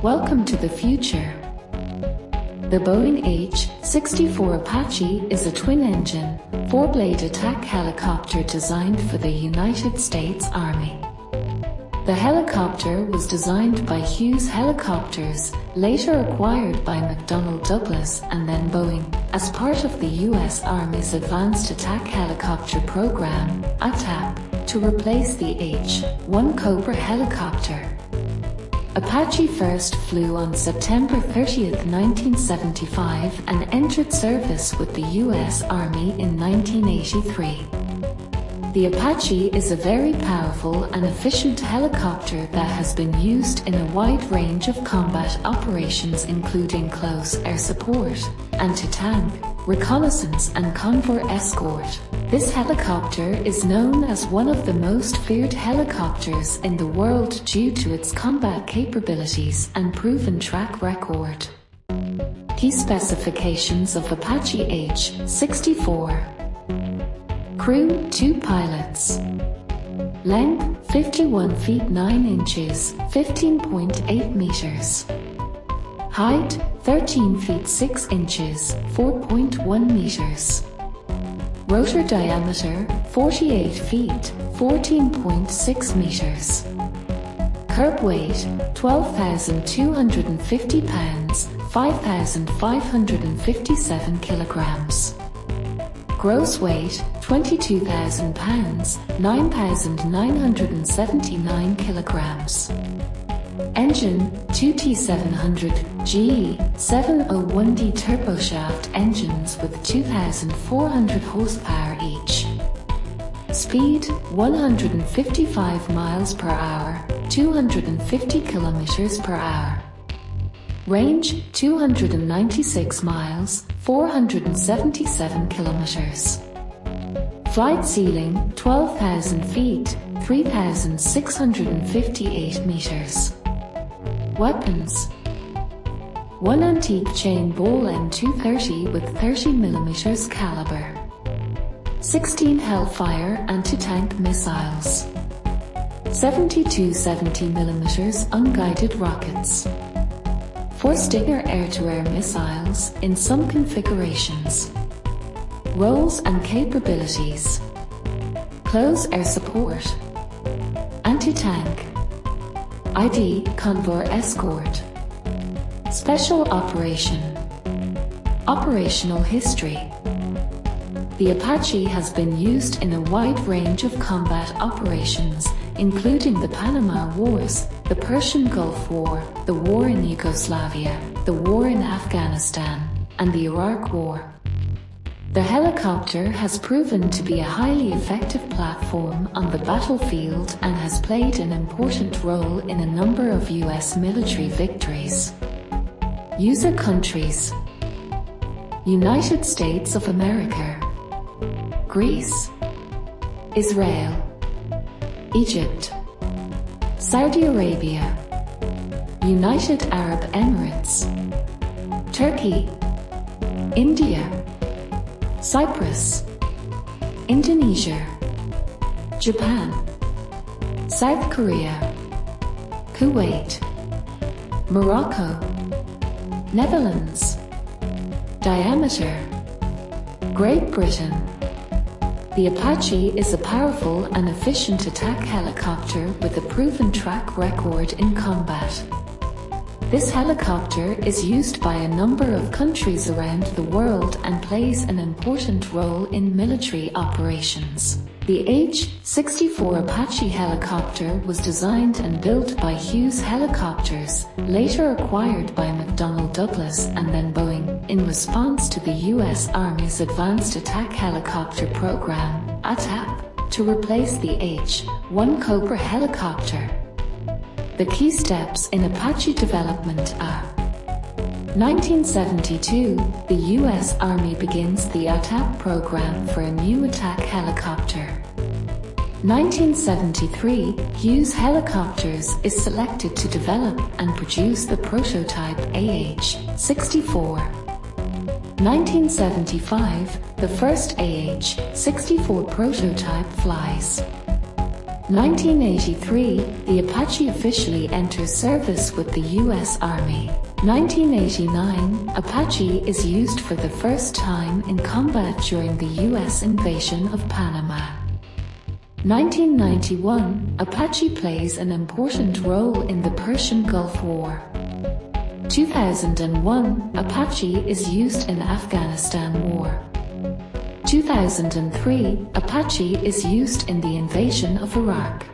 Welcome to the future. The Boeing AH-64 Apache is a twin-engine, four-blade attack helicopter designed for the United States Army. The helicopter was designed by Hughes Helicopters, later acquired by McDonnell Douglas and then Boeing, as part of the U.S. Army's Advanced Attack Helicopter Program, ATAP, to replace the H-1 Cobra helicopter. Apache first flew on September 30, 1975 and entered service with the U.S. Army in 1983. The Apache is a very powerful and efficient helicopter that has been used in a wide range of combat operations including close air support, anti-tank, reconnaissance and convoy escort. This helicopter is known as one of the most feared helicopters in the world due to its combat capabilities and proven track record. Key specifications of Apache AH-64. Crew, 2 pilots. Length, 51 feet 9 inches, 15.8 meters. Height, 13 feet 6 inches, 4.1 meters. Rotor diameter, 48 feet, 14.6 meters. Curb weight, 12,250 pounds, 5,557 kilograms. Gross weight, 22,000 pounds, 9,979 kilograms. Engine, 2T700 701D turboshaft engines with 2,400 horsepower each. Speed, 155 miles per hour, 250 kilometers per hour. Range, 296 miles, 477 kilometers. Flight ceiling, 12,000 feet, 3,658 meters. Weapons. 1 antique chain ball M230 with 30mm caliber. 16 Hellfire anti-tank missiles. 72 70mm unguided rockets. 4 Stinger air-to-air missiles in some configurations. Roles and capabilities. Close air support. Anti-tank. ID convoy escort. Special operation. Operational history. The Apache has been used in a wide range of combat operations, including the Panama Wars, the Persian Gulf War, the war in Yugoslavia, the war in Afghanistan, and the Iraq War. The helicopter has proven to be a highly effective platform on the battlefield and has played an important role in a number of U.S. military victories. User countries: United States of America, Greece, Israel, Egypt, Saudi Arabia, United Arab Emirates, Turkey, India, Cyprus, Indonesia, Japan, South Korea, Kuwait, Morocco, Netherlands. Diameter: Great Britain. The Apache is a powerful and efficient attack helicopter with a proven track record in combat. This helicopter is used by a number of countries around the world and plays an important role in military operations. The AH-64 Apache helicopter was designed and built by Hughes Helicopters, later acquired by McDonnell Douglas and then Boeing, in response to the U.S. Army's Advanced Attack Helicopter Program, ATAP, to replace the H-1 Cobra helicopter. The key steps in Apache development are: 1972, the U.S. Army begins the ATAP program for a new attack helicopter. 1973, Hughes Helicopters is selected to develop and produce the prototype AH-64. 1975, the first AH-64 prototype flies. 1983, the Apache officially enters service with the U.S. Army. 1989, Apache is used for the first time in combat during the U.S. invasion of Panama. 1991, Apache plays an important role in the Persian Gulf War. 2001, Apache is used in Afghanistan War. 2003, Apache is used in the invasion of Iraq.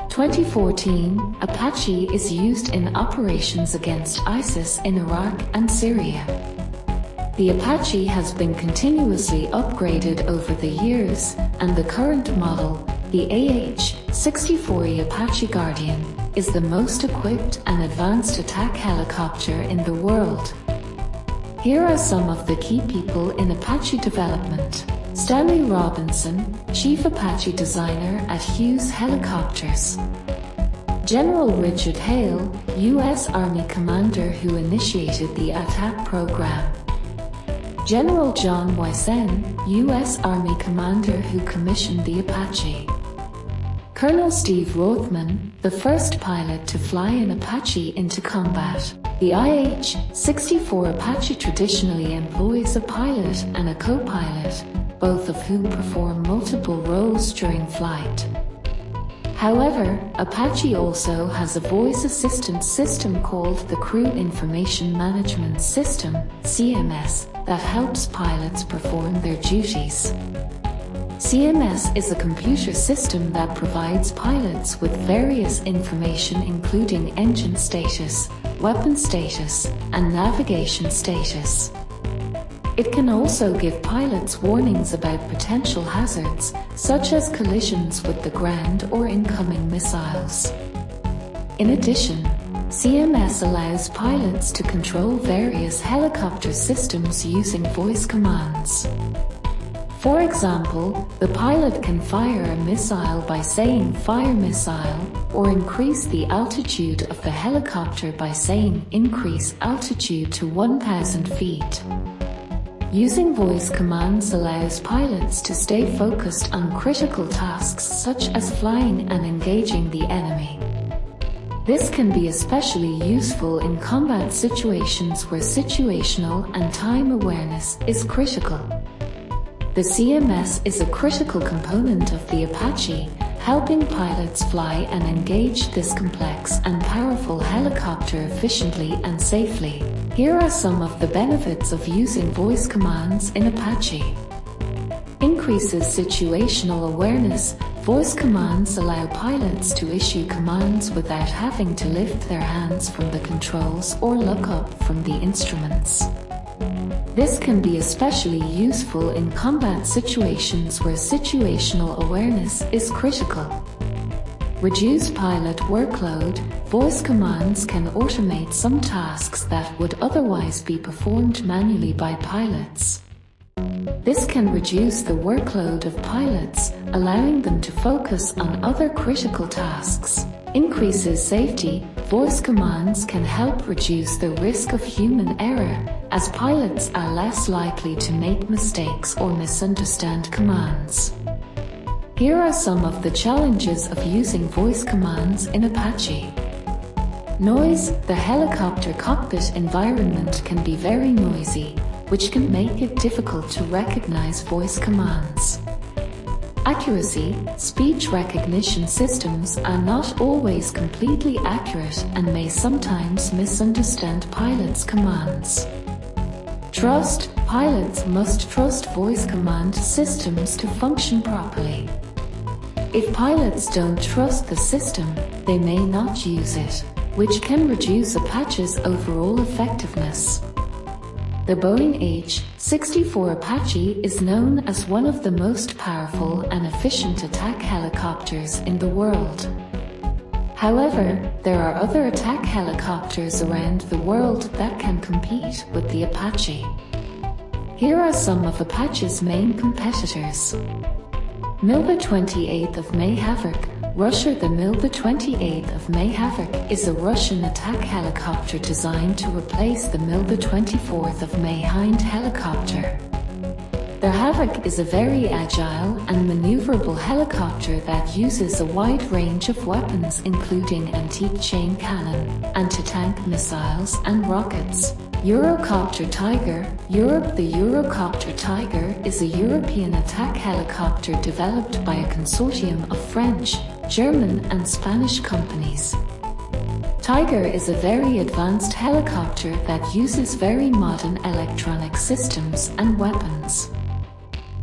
2014, Apache is used in operations against ISIS in Iraq and Syria. The Apache has been continuously upgraded over the years, and the current model, the AH-64 Apache Guardian, is the most equipped and advanced attack helicopter in the world. Here are some of the key people in Apache development. Stanley Robinson, Chief Apache Designer at Hughes Helicopters. General Richard Hale, U.S. Army Commander who initiated the ATAC program. General John Wysen, U.S. Army Commander who commissioned the Apache. Colonel Steve Rothman, the first pilot to fly an Apache into combat. The AH-64 Apache traditionally employs a pilot and a co-pilot, both of whom perform multiple roles during flight. However, Apache also has a voice assistance system called the Crew Information Management System, CMS, that helps pilots perform their duties. CMS is a computer system that provides pilots with various information including engine status, weapon status, and navigation status. It can also give pilots warnings about potential hazards, such as collisions with the ground or incoming missiles. In addition, CMS allows pilots to control various helicopter systems using voice commands. For example, the pilot can fire a missile by saying "fire missile," or increase the altitude of the helicopter by saying "increase altitude to 1,000 feet." Using voice commands allows pilots to stay focused on critical tasks such as flying and engaging the enemy. This can be especially useful in combat situations where situational and time awareness is critical. The CMS is a critical component of the Apache, helping pilots fly and engage this complex and powerful helicopter efficiently and safely. Here are some of the benefits of using voice commands in Apache. Increases situational awareness. Voice commands allow pilots to issue commands without having to lift their hands from the controls or look up from the instruments. This can be especially useful in combat situations where situational awareness is critical. Reduce pilot workload. Voice commands can automate some tasks that would otherwise be performed manually by pilots. This can reduce the workload of pilots, allowing them to focus on other critical tasks. Increases safety. Voice commands can help reduce the risk of human error, as pilots are less likely to make mistakes or misunderstand commands. Here are some of the challenges of using voice commands in Apache. Noise. The helicopter cockpit environment can be very noisy, which can make it difficult to recognize voice commands. Accuracy. Speech recognition systems are not always completely accurate and may sometimes misunderstand pilots' commands. Trust. Pilots must trust voice command systems to function properly. If pilots don't trust the system, they may not use it, which can reduce Apache's overall effectiveness. The Boeing AH-64 Apache is known as one of the most powerful and efficient attack helicopters in the world. However, there are other attack helicopters around the world that can compete with the Apache. Here are some of Apache's main competitors. Mil-28 of May Havoc, Russia. The Mil-28 of May Havoc is a Russian attack helicopter designed to replace the Mil-24 of May Hind helicopter. The The Havoc is a very agile and maneuverable helicopter that uses a wide range of weapons including antique chain cannon, anti-tank missiles and rockets. Eurocopter Tiger. The Eurocopter Tiger is a European attack helicopter developed by a consortium of French, German and Spanish companies. Tiger is a very advanced helicopter that uses very modern electronic systems and weapons.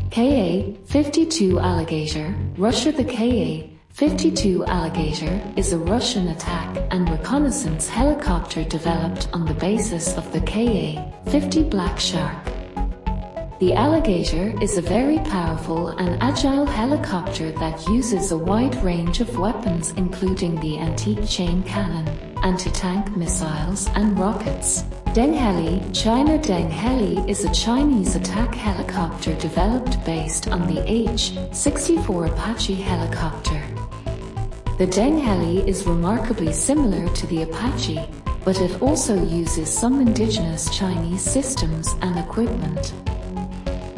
Ka-52 Alligator, Russia. The Ka-52 Alligator is a Russian attack and reconnaissance helicopter developed on the basis of the Ka-50 Black Shark. The Alligator is a very powerful and agile helicopter that uses a wide range of weapons including the antique chain cannon, anti-tank missiles and rockets. Dengheli, China. Dengheli is a Chinese attack helicopter developed based on the AH-64 Apache helicopter. The Dengheli is remarkably similar to the Apache, but it also uses some indigenous Chinese systems and equipment.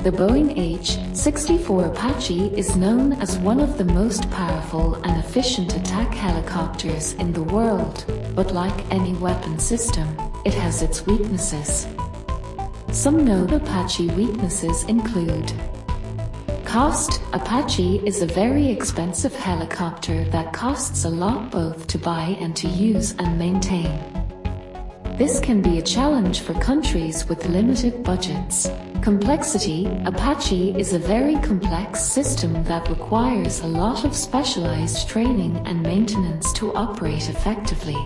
The Boeing AH-64 Apache is known as one of the most powerful and efficient attack helicopters in the world, but like any weapon system, it has its weaknesses. Some known Apache weaknesses include: cost. Apache is a very expensive helicopter that costs a lot both to buy and to use and maintain. This can be a challenge for countries with limited budgets. Complexity. Apache is a very complex system that requires a lot of specialized training and maintenance to operate effectively.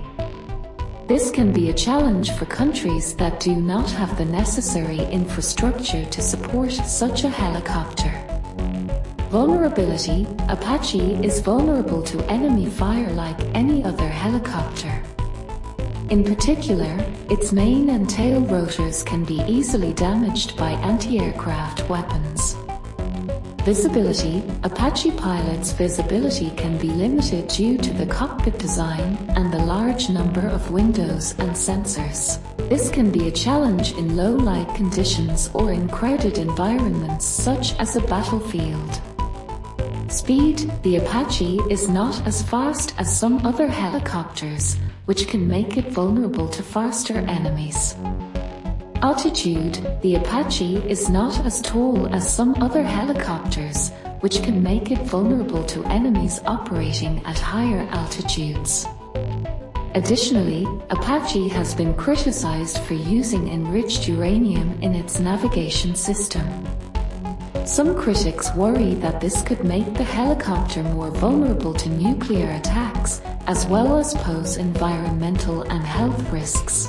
This can be a challenge for countries that do not have the necessary infrastructure to support such a helicopter. Vulnerability. Apache is vulnerable to enemy fire like any other helicopter. In particular, its main and tail rotors can be easily damaged by anti-aircraft weapons. Visibility. Apache pilots' visibility can be limited due to the cockpit design and the large number of windows and sensors. This can be a challenge in low light conditions or in crowded environments such as a battlefield. Speed. The Apache is not as fast as some other helicopters, which can make it vulnerable to faster enemies. Altitude. The Apache is not as tall as some other helicopters, which can make it vulnerable to enemies operating at higher altitudes. Additionally, Apache has been criticized for using enriched uranium in its navigation system. Some critics worry that this could make the helicopter more vulnerable to nuclear attacks, as well as pose environmental and health risks.